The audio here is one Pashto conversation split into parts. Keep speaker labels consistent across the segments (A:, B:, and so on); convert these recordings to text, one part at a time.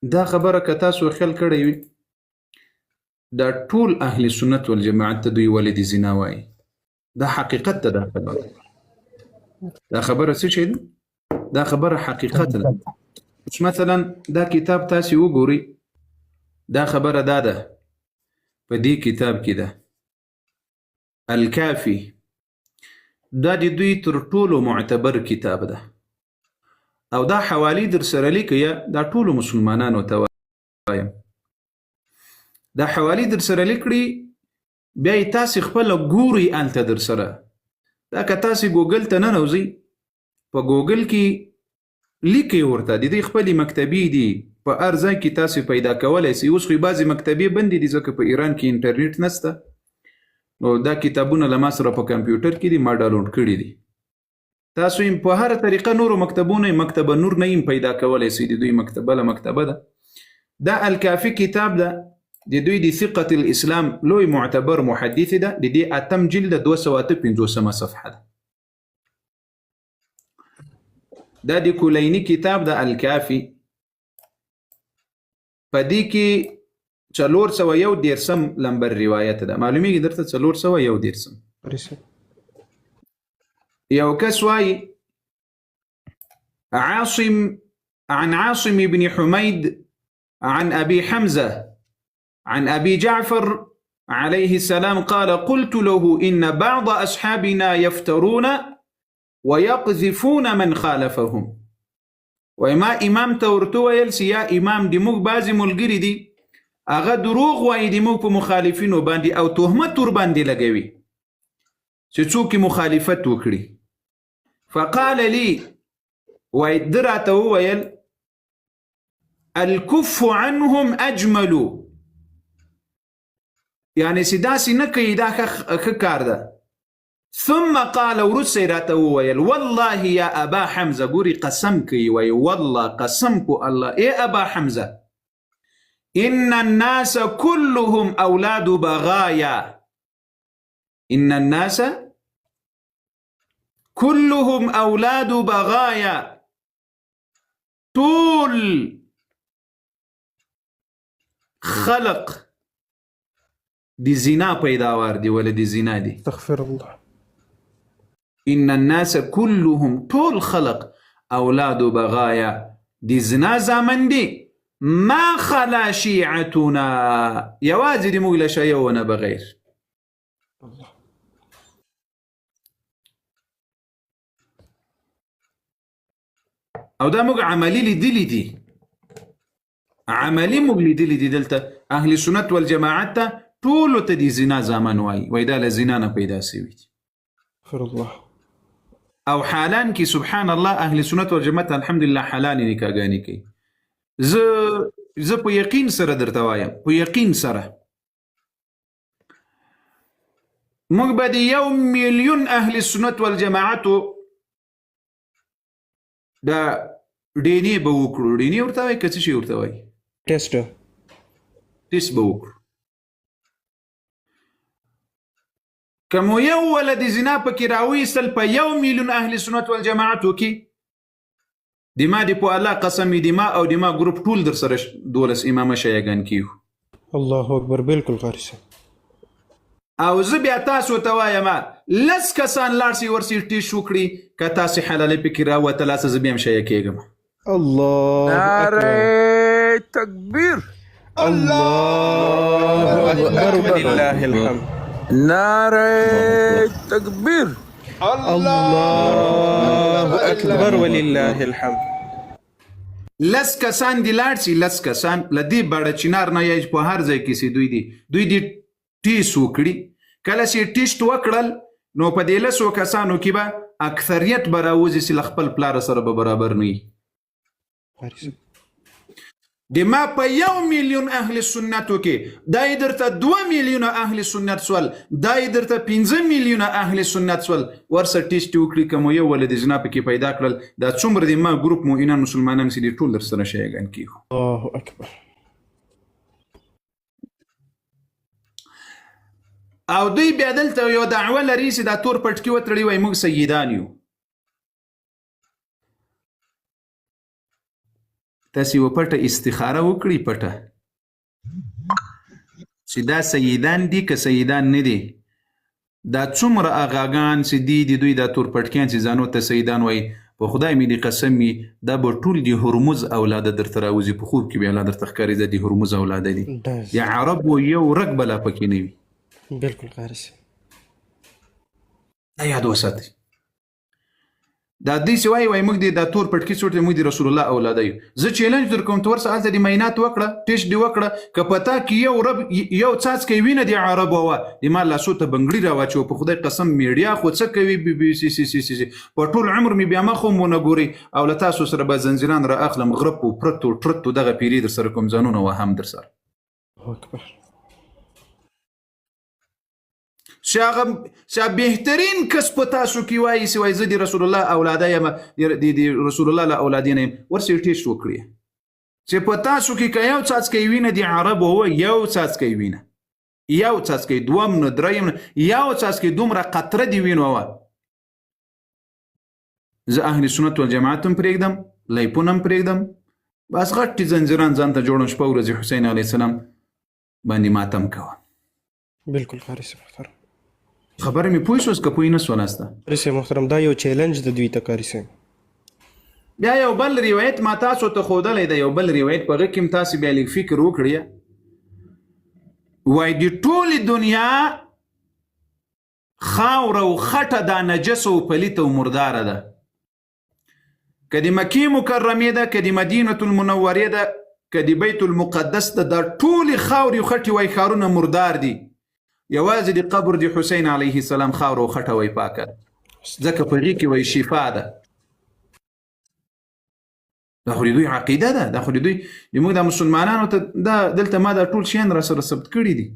A: دا خبره که تاسو خیال کړی وي دا ټول اهل سنت والجماعت ته دوی ولې د زنا وایي دا حقیقت ده. دا خبره څه شی ده؟ دا خبره حقیقت ده. مثلا دا کتاب تاسو وګورئ، دا خبره دا ده په دې کتاب کې ده الکافی، دا د دوی تر ټولو معتبر کتاب ده او دا حوالی در سره لیکي، دا ټولو مسلمانانو ته وایم دا حوالی در سره لیکړي، بیا یې تاسې خپله ګورئ هلته در سره. دا که تاسې ګوګل ته ننوځئ په ګوګل کې لیکئ ورته د دې خپلې مکتبې دي په هر ځای کې تاسې پیدا کولی سئ. اوس خو یې بعضې مکتبې بندې دي ځکه په ایران کې انټرنیټ نشته، نو دا کتابونه له ما سره په کمپیوټر کې دي، ما ډاونلوډ کړي دي. تاسو یې په هره طریقه نورو مکتبونو مکتبه نور نه یې پیدا کولی سئ، د دوی بله مکتبه ده. دا الکافي کتاب ده د دوی د ثقة الاسلام لوی معتبر محدث ده، د دې اتم جلد 258 صفحه ده. دا د کلینی کتاب ده الکافي، په دې کې 401 لمبر روایت ده. معلومیږي درته 401. یو کس وایي عن عاصم بن حميد عن أبي حمزة عن أبي جعفر عليه السلام قال قلت له إن بعض أصحابنا يفترون ويقذفون من خالفهم. وما إمام تورتو يلسي يا إمام دي موك بازي ملغري دي أغا دروغ واي دي موك مخالفين باندي أو تهمت تور باندي لغوي ستوك مخالفت وكري. فقال لي ويدرات ويل الكف عنهم أجمل، يعني سداسي نكي دا كار ده. ثم قال ورسيرات ويل والله يا أبا حمزة قوري قسمك وي والله قسمك الله إيه أبا حمزة إن الناس كلهم أولاد بغايا، إن الناس كلهم أولاد بغايا، طول خلق دي زنا پیداوار دي ولا دي زنا دي.
B: استغفر الله.
A: إن الناس كلهم طول خلق أولاد بغايا، دي زنا زمن دي ما خلا شيعتنا يوازي دي مغلا شيونا بغير.
B: الله.
A: او دا موږ عملی لیدلی دي، عملی موږ لیدلی دي. دلته اهل سنت والجماعت ته ټولو ته د زنا زامن وایي دا له زنا نه پیدا سوي دي.
B: استغفر الله.
A: او حالان کې سبحان الله اهل سنت والجماعت الحمدلله حلال نکاحګانې کوي. زه په یقین سره درته وایم، په یقین سره موږ به د 1 ملیون اهل سنت والجماعتو دا ډینی به وکړو. ډینی ورته وایي که څه شي ورته وایي؟
B: ټیسټ
A: به وکړو. که مو یو ولد زنا پکې راویستل په 1 ملیون اهل سنت والجماعتو کې، د ما د په الله قسم د ما او د ما ګروپ ټول در سره 12 امامه شیعګان کیو.
B: الله اکبر. بالکل قاری صاحب.
A: او زه بیا تاسو ته وایم لس کسان لاړ سي ورسي ټیش وکړي، که تاسې حلالې پکې راوتلاسه زه بیا هم شیعه کېږم.
B: الله
C: نعره تکبیر.
B: الله اکبر ولله الحمد.
C: نعره تکبیر.
B: الله اکبر ولله الحمد.
A: لس کسان دی لاړ سي، لس کسان لدی بڑا چنار نه یې په هر ځای کې سي دوی دی ټیس وکړي. کله چې ټیسټ وکړل نو په دې لسو کسانو کې به اکثریت به راوځي چې له خپل پلار سره به برابر نه وي. د ما په 1 ملیون اهل سنتو کې دا یې درته 2 میلیونه اهل سنت سول، دا یې درته 5 میلیونه اهل سنت سول. ورسره ټیسټ وکړي که مو یو ولد زنا پکې پیدا کړل، دا څومره د ما ګروپ مؤمنان مسلمانان چې دي ټول در سره شیعګان کیږو.
B: الله اکبر.
A: او دوی بیا دلته یو دعوه لري چې دا تور پټکي وتړي وایي موږ سیدان یو. تاسې یوه پټه استخاره وکړئ پټه چې دا سیدان دي که سیدان نه دي دا څومره اغاګان چې دي د دوی دا تور پټکیان چې ځانو ته سیدان وایي په خدای مې دې قسم وي دا به ټول د هرمز اولاده درته راوځي په خوب کې به الله درته ښکاري دا د هرمز اولاده دي د عربو یو رګ بلا پکې نه وي
B: بالکل قاری صاحب
A: دا یاد وساتئ دا دې چې وایي موږ دا تور پټکي څوټ موږ د رسول الله اولاده یو زه چیلنج در کوم ته ورسه هلته د معاینات وکړه ټیسټ دې وکړه که په تا کې یو څاڅکی وینه د عربو وه د ما لاسو ته بنګړي راواچو په خدای قسم میډیا خو څه کوي بي بي سي سي سي سي په ټول عمر مې بیا مخ هم ونه ګوري او له تاسو سره به زنځیران را اخلم غرب و پرت و ټرت و دغه پیري در سره کوم ځانونه وهم در سره
B: اکبر
A: چې بهترین کس په تاسو کې وایي چې وایي زه د رسول الله اولاده یم د رسول الله له اولادینه یم ورسې ټیسټ وکړئ چې په تاسو کې که یو څاڅکی وینه د عربو وه یو څاڅکی وینه یو څاڅکی دوم نه دریم نه یو څاڅکی دومره قطره د وینو وه زه اهل سنت والجماعت هم پرېږدم لیپون هم پرېږدم بس غټې زنځیران ځان ته جوړم شپه ورځې حسین علیه السلام باندې ماتم کوه
B: بالکل قاری صاحب محترم
A: خبره مې پوه شوس که پوه نه سولاسته
B: قاری صاحب محترم دا یو چیلنج د دوی ته قاری صاحب
A: بیا یو بل روایت ما تاسو ته ښودلی دی یو بل روایت په هغه کې هم تاسې بیا لږ فکر وکړئ وایي د ټولې دنیا خاوره او خټه دا نجسه او پلیته او مرداره ده که د مکې مکرمې ده که د مدینة المنورې ده که د بیت المقدس ده دا ټولې خاورې او خټې وایي ښارونه مردار دي یوازې د قبر د حسین علیه السلام خاوره او خټه وایي پاکه ځکه په هغې کې وایي شفا ده دا خو د دوی عقیده ده دا خو د دوی زموږ د مسلمانانو ته دلته ما دا ټول شیان را سره ثبت کړي دي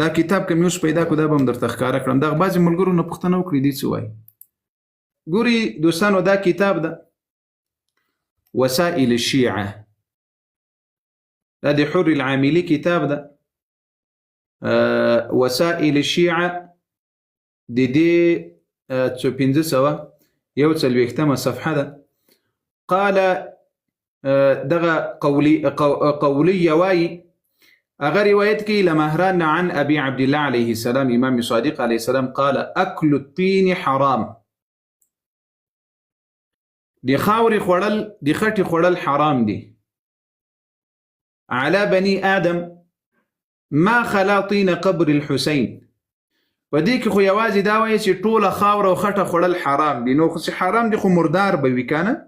A: دا کتاب که مې اوس پیدا کړو دا به هم درته ښکاره کړم دغه بعضې ملګرو نه پوښتنه وکړي دي څه وایي ګوري دوستانو دا کتاب ده وسائل الشیعه دا د حر العاملي کتاب ده وسائل الشیعه د دې 541 صفحه ده قال دغه قولي واي اغا روايت كي لمهران عن ابي عبد الله عليه السلام امام صادق عليه السلام قال اكل الطين حرام دي خاوري خورل دي خټي خورل حرام دي على بني ادم ما خلا طين قبر الحسين وديك خو يوازي دا وایي چې ټوله خاوره او خټه خورل حرام دي نو خو حرام دي خو مردار به وي کنه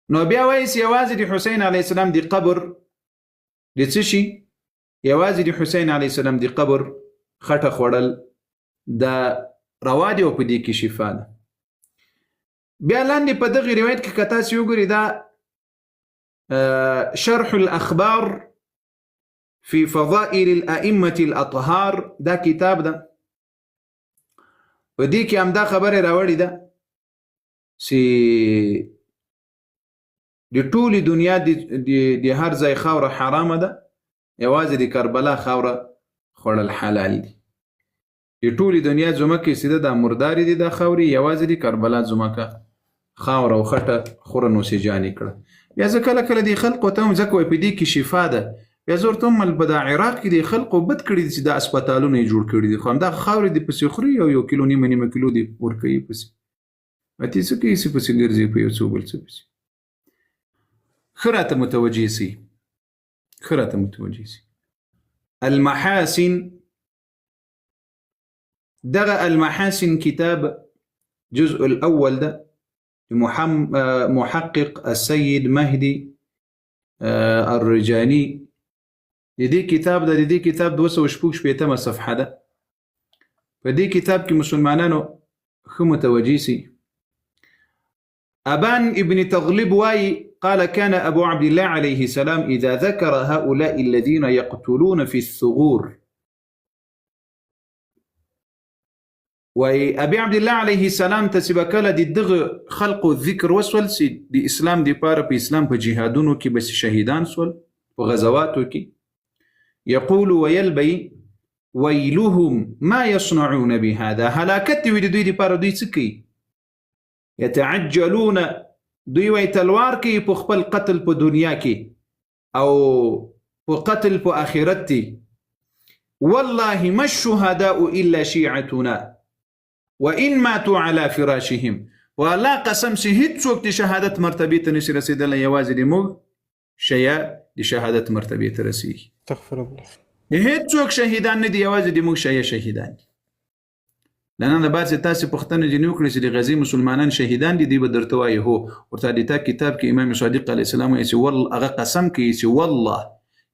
A: نو بیا وایي چې یوازې د حسین علیه السلام د قبر د څه شي یوازې د حسین علیه السلام د قبر خټه خوړل دا روا دي او په دې کې شفا ده بیا لاندې په دغه روایت کې که تاسې وګورئ دا شرح الاخبار في فضائل الائمة الاطهار دا کتاب ده په دې کې هم دا خبره راوړې ده چې د ټولې دنیا د هر ځای خاوره حرامه ده یوازې د کربلا خاوره خوړل حلال دي د ټولې دنیا ځمکې سیده دا مردارې دي دا خاورې یوازې د کربلا ځمکه خاوره او خټه خوره نوسیجانې کړه بیا زه کله کله د خلقو ته هم ځکه وایي په دې کې شفا ده بیا زه ورته هم په دا عراق کې د خلقو بد کړي دي چې دا اسپتالونه یې جوړ کړي دي خو همدغه خاورې دې پسې خوري یو کیلو نیمه کیلو دې ورکوي پسې اتې څه کوي چې پسې ګرځي په یو څو بل څه پسې خراته متوجه سي المحاسن دغه المحاسن كتاب جزء الأول ده محقق السيد مهدي الرجاني دې کتاب 216 صفحه ده په دې کتاب کې مسلمانانو خو متوجه سي أبان ابن تغلب واي قال كان أبو عبد الله عليه السلام إذا ذكر هؤلاء الذين يقتلون في الثغور وأبي عبد الله عليه السلام تسبكال دي دغ خلق الذكر وسول سي دي إسلام دي بار بإسلام بجهادونو كي بس شهيدان سول وغزواتو كي يقول ويلبي ويلهم ما يصنعون بهذا هلاكت ودي دي بار دي سكي يتعجلون دوی وای تلوار کوي په خپل قتل په دنیا کې او په قتل په آخرت دی. والله ما الشهداء الا شيعتنا وان ماتوا على فراشهم. والله قسم چې هیڅوک د شهادت مرتبه ته نشي رسیدلی، یوازې د موږ شیعه د شهادت مرتبه ته رسیږي.
B: استغفر الله.
A: هیڅوک شهیدان نه دي، یوازې د موږ شیعه شهیدان دي. لنن د بعضې تاسې پوښتنه ځینې وکړئ چې د غزې مسلمانان شهیدان دي، دوی به درته وایي هو. ورته د تا کتاب کې امام صادق علیه السلام وایي چې هغه قسم کوي چې والله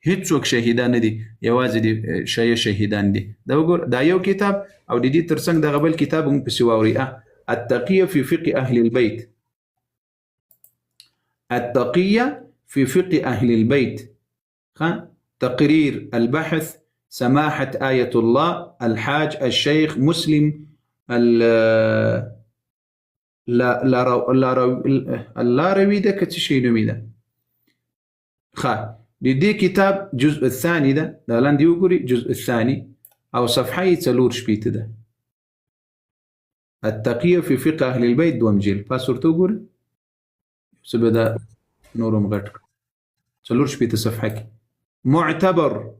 A: هیڅوک شهیدان نه دي، یوازې د شیعه شهیدان دي. دا وګور، دا یو کتاب او د دې ترڅنګ دغه بل کتاب هم پسې واورئ، التقیه فی فقه اهل البیت. التقیه فی فقه اهل البیت، تقرير البحث سماحة آية الله الحاج الشيخ مسلم اللاروي ده كتشي نومي ده. دي كتاب جزء الثاني ده لان دي وقوري جزء الثاني او صفحة تلور شبيت ده التقية في فقه أهل البيت دوم جيل فاسورتو قوري سبدا نورو مغتر تلور شبيت صفحة معتبر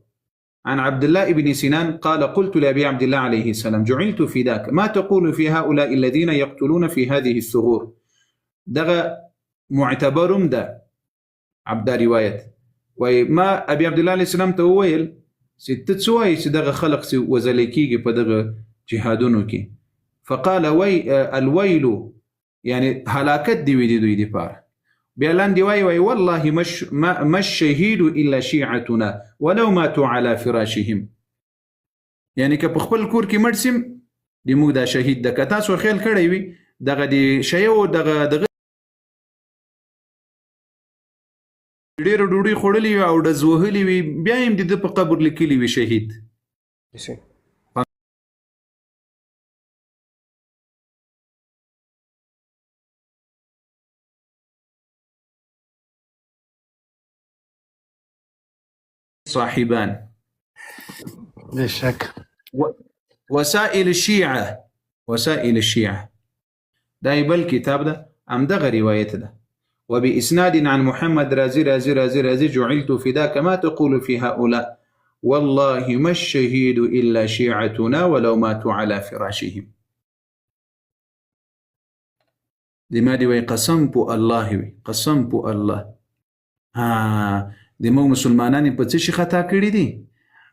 A: عن عبد الله بن سنان قال قلت لأبي عبد الله عليه السلام جعلت فداك ما تقول في هؤلاء الذين يقتلون في هذه الثغور. دغ معتبرم ده عبد رواية وما أبي عبد الله عليه السلام تويل ستة سواي دغ خلق وزليكيجي بدغ جهادونك. فقال الويل يعني هلاكت دي ويدي دي بار بيلان دي واي والله ما الشهيد إلا شيعتنا ولو ماتوا على فراشهم. يعني که په خپل کور کې مرسم دی موږ دا شهید د کتا سو خیال کړی وي دغه دی شیو دغه ډیر ډوډۍ خوړلې وي او د زوهلې وي بیا هم د په قبر لیکلی وي شهید. صاحبان
B: لا شك.
A: وسائل الشيعة دا يبل كتاب ده ام دغه رواية ده وبإسناد عن محمد رازي جعلت فداك ما تقول في هؤلاء والله ما الشهيد إلا شيعتنا ولو ماتوا على فراشهم. لما دي قسم بو الله قسم بو الله د مو مسلمانان په څه شي خطا کړی دي؟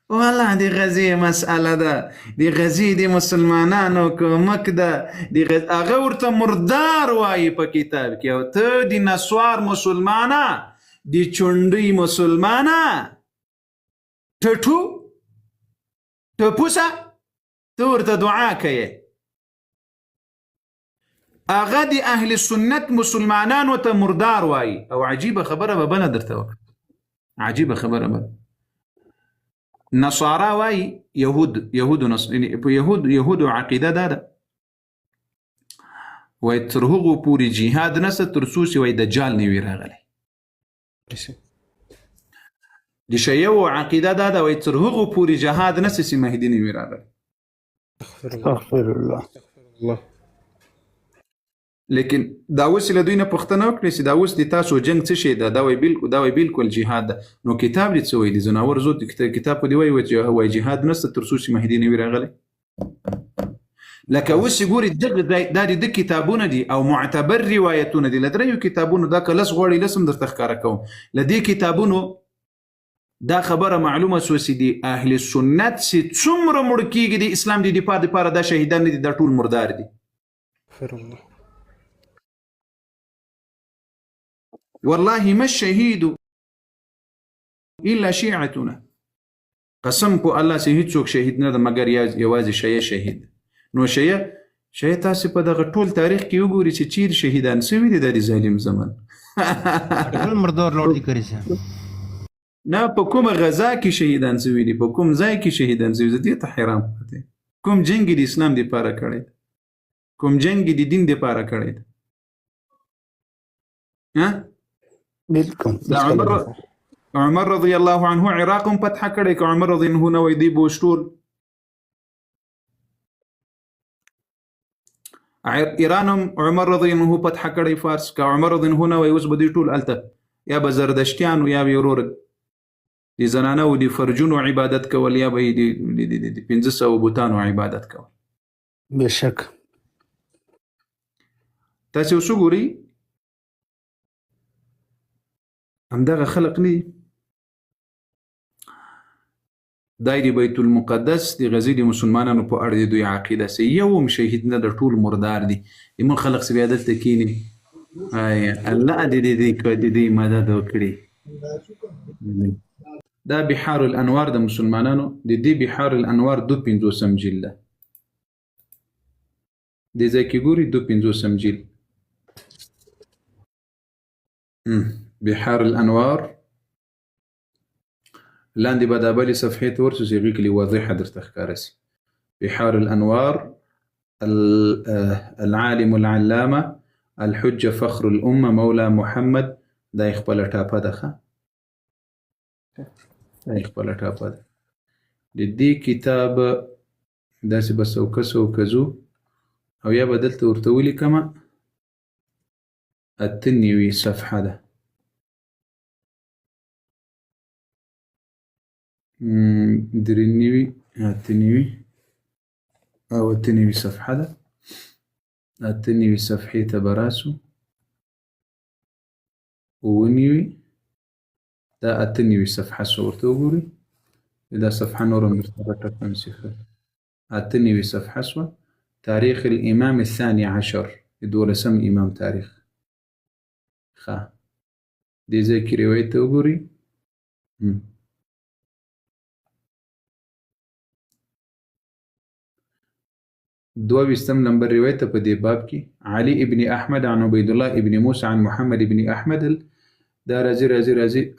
A: والله د غزې مسأله ده، د غزې د مسلمانانو کومک ده، هغه ورته مردار وایي په کتاب کې، او ته د نسوار مسلمانه د چونډۍ مسلمانه ټپوسه ته ورته دعا کوې. هغه د اهل سنت مسلمانانو ته مردار وایي. او عجیبه خبره به بله درته وکړه، عجيبة خبره بل نصارى واي يهود عقيدة دادا ويترهغو بوري جهاد نسا ترسوسي وي دجال نوي راغلي دي شيو عقيدة دادا ويترهغو بوري جهاد نسا سي مهدي نوي راغلي.
C: استغفر الله.
A: لیکن دا اوس له دوی نه پوښتنه وکړي چې دا اوس د تاسو جنگ څه شي ده؟ دا وایي بالکل جهاد ده. نو کتاب دې څه وایي؟ د زناور زود کتاب په دې وایي جهاد نشته تر څو چې مهدي نه وي راغلی. لکه اوس چې ګوري دا د کتابونه دي او معتبر روایتونه دي، له دریو کتابونو دا که لس غواړي لس هم درته ښکاره کوم. له دې کتابونو دا خبره معلومه سوه چې د اهل سنت چې څومره مړ کېږي د اسلام د دفاع دپاره دا شهیدان نه دي، دا ټول مردار دي. والله ما الشهيد إلا شيعتنا. قسم په الله چې هیڅوک شهید نه ده مګر یوازې شیعه شهید. نو شیعه تاسې په دغه ټول تاریخ کې وګورئ چې چیرې شهیدان سوي دي د ظالم زمن.
D: مردار لوټي کړی څه
A: نه په کومه غزا کې شهیدان سوي دي، په کوم ځای کې شهیدان سوي دي، ته حیران پاتې. کوم جنگ د اسلام دپاره کړی، کوم جنگ د دین دپاره کړی.
C: بالکل.
A: عمر رضی الله عنه عراق هم فتح کړی که عمر رضی الله عنه وای دی بوشتول. ایران هم عمر رضی الله عنه فتح کړی فارس. که عمر رضی الله عنه وای اوس به دوی ټول هلته یا به زردشتیان یا به ورور د زنانه او د فرجونو عبادت کول یا به د 1500 بوتانو عبادت کول.
C: بشک
A: تاسې اوس وګورئ همدغه خلق نه دي. دا د بیت المقدس د غزې د مسلمانانو په اړه د دوی عقیده سي یو هم شهید نه د ټول مردار دي. ایمون خلق سي بیا دلته کینی الله دې مدد وکړي. دا بحار الانوار د مسلمانانو د دې بحار الانوار 250 جلد ده. د ځای کې ګوري 250 جلد بحار الانوار. لاندې به دا بلې صفحې ته ورسو چې هغې کې واضحه درته ښکاره سي. بحار الانوار العالم العلامه الحجه فخر الامه مولا محمد. دا یې خپله ټاپه ده ښه، دا یې خپله ټاپه ده. د دې کتاب داسې به څوکه څوکه ځو او یا به دلته ورته ولیکمه 98 صفحه ده. 98 او 98 صفحه ده. 98 صفحې ته به راسو 99 دا 98 صفحه سو ورته وګورئ. دا صفحه نور هم درته غټه کړم چې ښه 98 صفحه سوه. تاريخ الإمام الثاني عشر د12 امام تاریخ ښه. دې ځای کې روایت ته وګورئ. 22 نمبر روایت په دې باب کې علي ابن احمد عن عبيد الله ابن موسى عن محمد ابن احمد دا رازي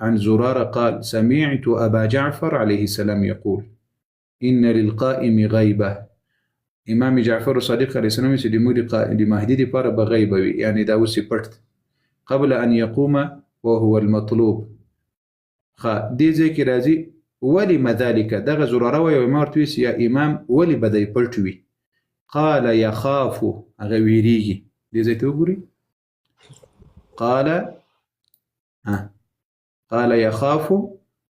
A: عن زرارة قال سمعت أبا جعفر عليه السلام يقول إن للقائم غيبة. امام جعفر صادق عليه السلام چې د مهدي دپاره به غیبه وي، یعنی دا اوس یې پټ قبل ان يقوم وهو المطلوب. ښه دې ځای کې راځي ولم ذلك. دغه زراره وایي ما ورته ویل یا امام ولې به دی پټ وي؟ قال يخاف هغه ویریږي. دې ځای ته وګورئ. قال يخاف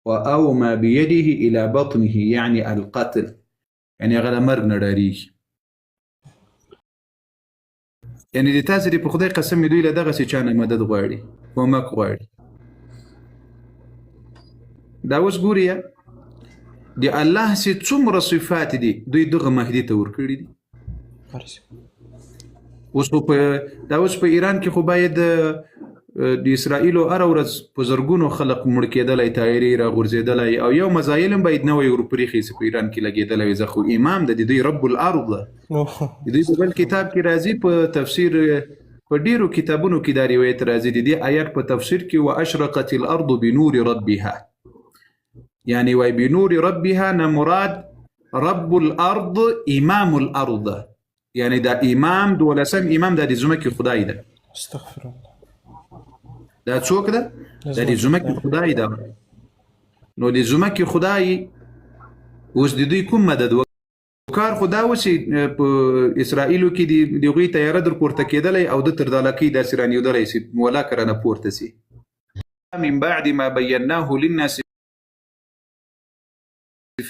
A: وأومى بيده إلى بطنه يعني القتل، يعني هغه د مرګ نه ډارېږي. یعنې د تاسې په خدای قسم دوی له دغسې چا نه مدد غواړي، کومک غواړي. دا اوس ګورئ د الله سې څومره صفات دي دوی دغه مهدي ته ورکړي دي. اوس په ایران کې خو باید د اسرائیلو هره ورځ په زرګونو خلق مړ کېدلی، تایرې راغورځېدلی او یو مزایل هم باید نوی ورپرېښي چې په ایران کې لګېدلی وي. زه خو امام د دوی رب الارض ده. د دوی په بل کتاب کې راځي په تفسیر په ډېرو کتابونو کې دا روایت راځي د دې آیات په تفسیر کې واشرقت الارض بنور ربها، یعنی وای بنور ربها نه مراد رب الارض امام الارض، یعنی دا امام 12 امام دا د ځمکې خدای ده.
B: استغفر الله.
A: دا څوک ده؟ دا د ځمکې خدای ده. نو د ځمکې خدای اوس د دوی کوم مدد کار خو دا و چې په اسرائیلو کې د هغوی تیاره در پورته کېدلی او ده تر دالکۍ داسې رانیودلی چې ولاکه رانه پورته سي. من بعد ما بیناه للناس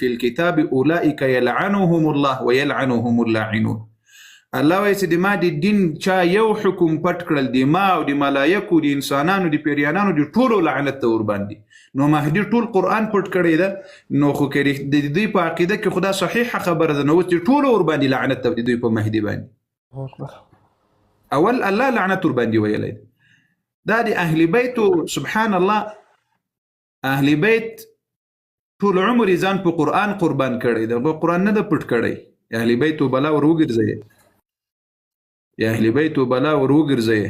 A: في الكتاب اولئک یلعنهم الله ویلعنهم اللاعنون. الله وایي چې د ما د دین چا یو حکم پټ کړل، د ما او د ملایکو د انسانانو د پیریانانو د ټولو لعنت ته ورباندې. نو مهدي ټول قرآن پټ کړی ده، نو خو که د دوی په عقیده کې خدا صحیحه خبره ده، نو اوس د ټولو ورباندې لعنت ته د دوی په مهدي باندې اول الله لعنت ورباندې ویلی. دا د اهل بیتو سبحان الله، اهل بیت ټول عمر یې ځان په قرآن قربان کړی ده، قرآن نه ده پټ کړی. اهل بیتو بلا ور وګرځئ، اهل بیتو بلا ور وګرځئ.